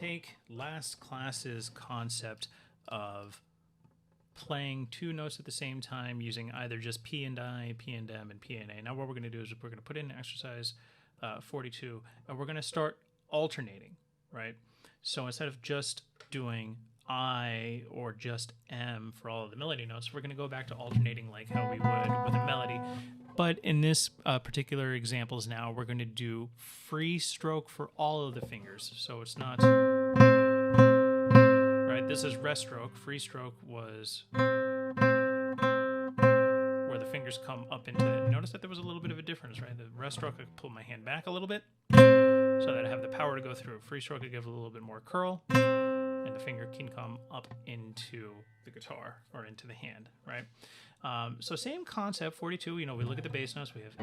take last class's concept of playing two notes at the same time using either just P and I, P and M, and P and A. Now what we're going to do is we're going to put in exercise 42, and we're going to start alternating, right? So instead of just doing I or just M for all of the melody notes, we're going to go back to alternating like how we would with a melody. But in this particular examples now, we're going to do free stroke for all of the fingers. So it's not, right, this is rest stroke. Free stroke was where the fingers come up into it. Notice that there was a little bit of a difference, right? The rest stroke, I could pull my hand back a little bit so that I have the power to go through. Free stroke, I give a little bit more curl, and the finger can come up into the guitar or into the hand, right? So same concept, 42, we look at the bass notes, we have A,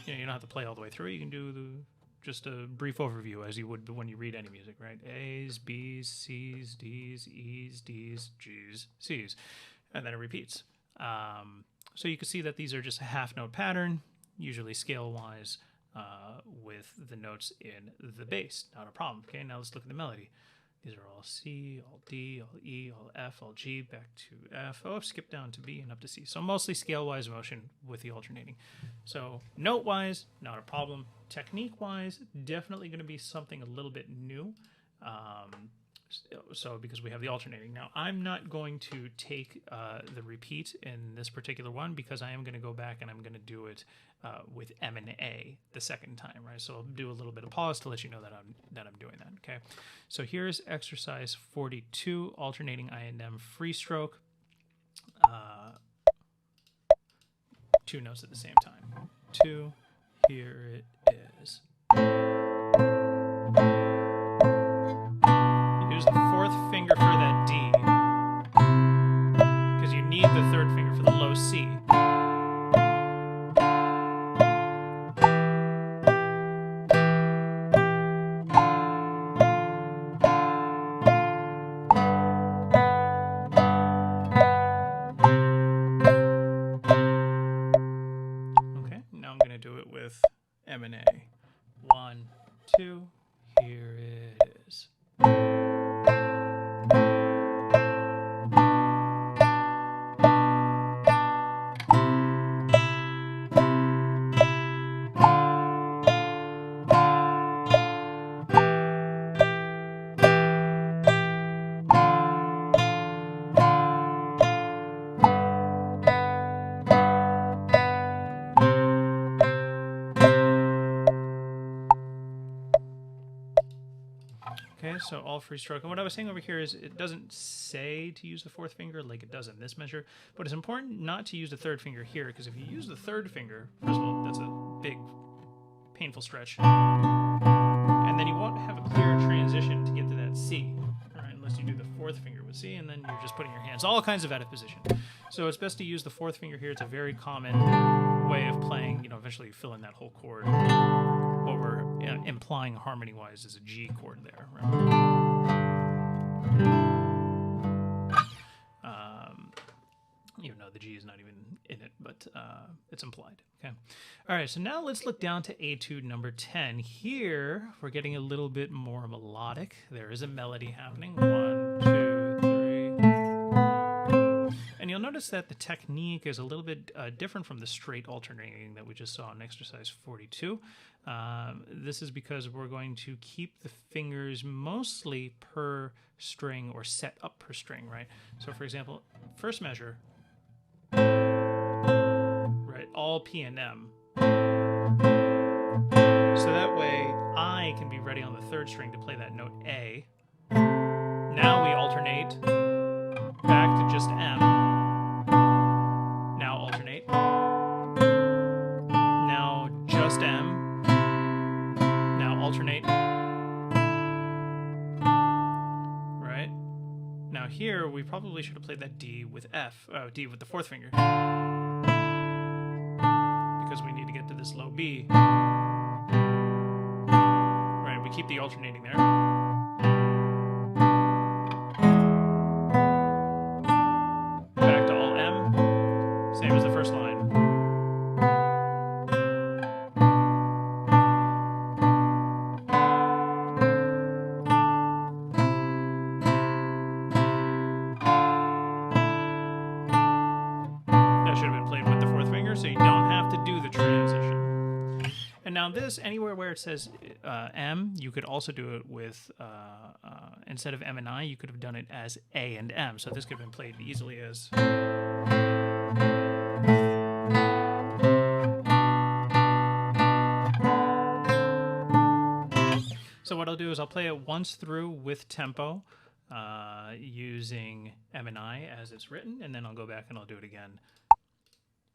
B. You don't have to play all the way through, you can do just a brief overview as you would when you read any music, right? A's, B's, C's, D's, E's, D's, G's, C's, and then it repeats. So you can see that these are just a half note pattern, usually scale-wise, with the notes in the bass. Not a problem. Okay, now let's look at the melody. These are all C, all D, all E, all F, all G, back to F. Oh, skip down to B and up to C. So mostly scale-wise motion with the alternating. So note-wise, not a problem. Technique-wise, definitely going to be something a little bit new. So because we have the alternating. Now, I'm not going to take the repeat in this particular one because I am going to go back and I'm going to do it with M and A the second time, right? So I'll do a little bit of pause to let you know that I'm doing that, okay? So here's exercise 42, alternating I and M free stroke, two notes at the same time. 2, here it is. Use the fourth finger for that D, because you need the third finger for the low C. Okay, now I'm going to do it with M and A. 1, 2, here it is. Okay, so all free stroke. And what I was saying over here is it doesn't say to use the fourth finger like it does in this measure, but it's important not to use the third finger here, because if you use the third finger, first of all, that's a big, painful stretch, and then you won't have a clear transition to get to that C, right, unless you do the fourth finger with C, and then you're just putting your hands all kinds of out of position. So it's best to use the fourth finger here. It's a very common way of playing, eventually fill in that whole chord. What we're implying harmony-wise is a G chord there, right? Even though the G is not even in it, but it's implied, okay? All right, so now let's look down to Etude number 10. Here, we're getting a little bit more melodic. There is a melody happening. 1, 2, 3. And you'll notice that the technique is a little bit different from the straight alternating that we just saw in exercise 42. This is because we're going to keep the fingers mostly per string or set up per string, right? So for example, first measure, right, all P and M. So that way I can be ready on the third string to play that note A. Now we alternate back to just M. Now alternate. Now just M. Alternate. Right? Now here, we probably should have played that D with F, D with the fourth finger. Because we need to get to this low B. Right, we keep the alternating there. Back to all M. Same as the first line. so you don't have to do the transition. And now this, anywhere where it says M, you could also do it with, instead of M and I, you could have done it as A and M. So this could have been played easily as... So what I'll do is I'll play it once through with tempo, using M and I as it's written, and then I'll go back and I'll do it again.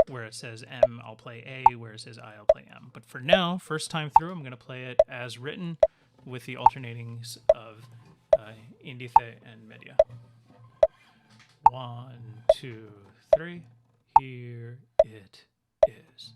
Where it says M, I'll play A. Where it says I, I'll play M. But for now, first time through, I'm going to play it as written with the alternatings of Indice and Media. 1, 2, 3. Here it is.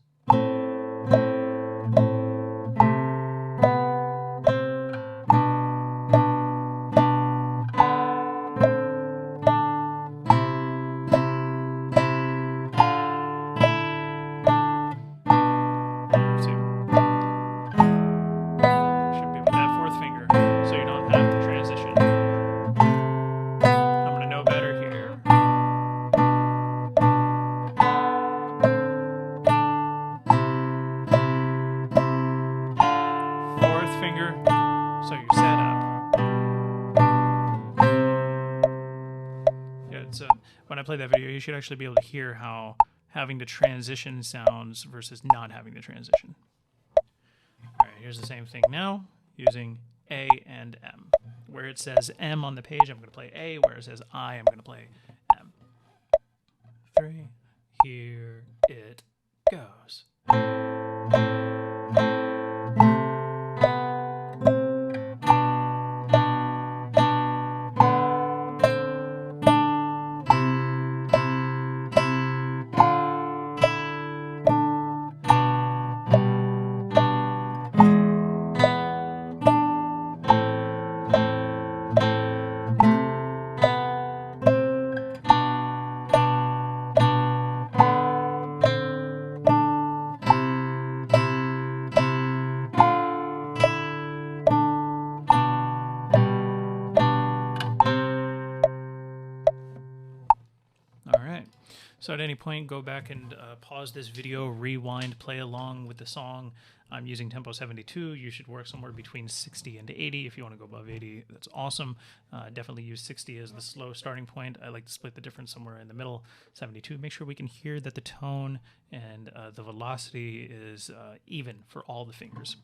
When I play that video, you should actually be able to hear how having the transition sounds versus not having the transition. All right, here's the same thing now using A and M. Where it says M on the page, I'm going to play A. Where it says I, I'm going to play M. 3. Here it goes. So at any point, go back and pause this video, rewind, play along with the song. I'm using tempo 72. You should work somewhere between 60 and 80. If you want to go above 80, that's awesome. Definitely use 60 as the slow starting point. I like to split the difference somewhere in the middle. 72. Make sure we can hear that the tone and the velocity is even for all the fingers.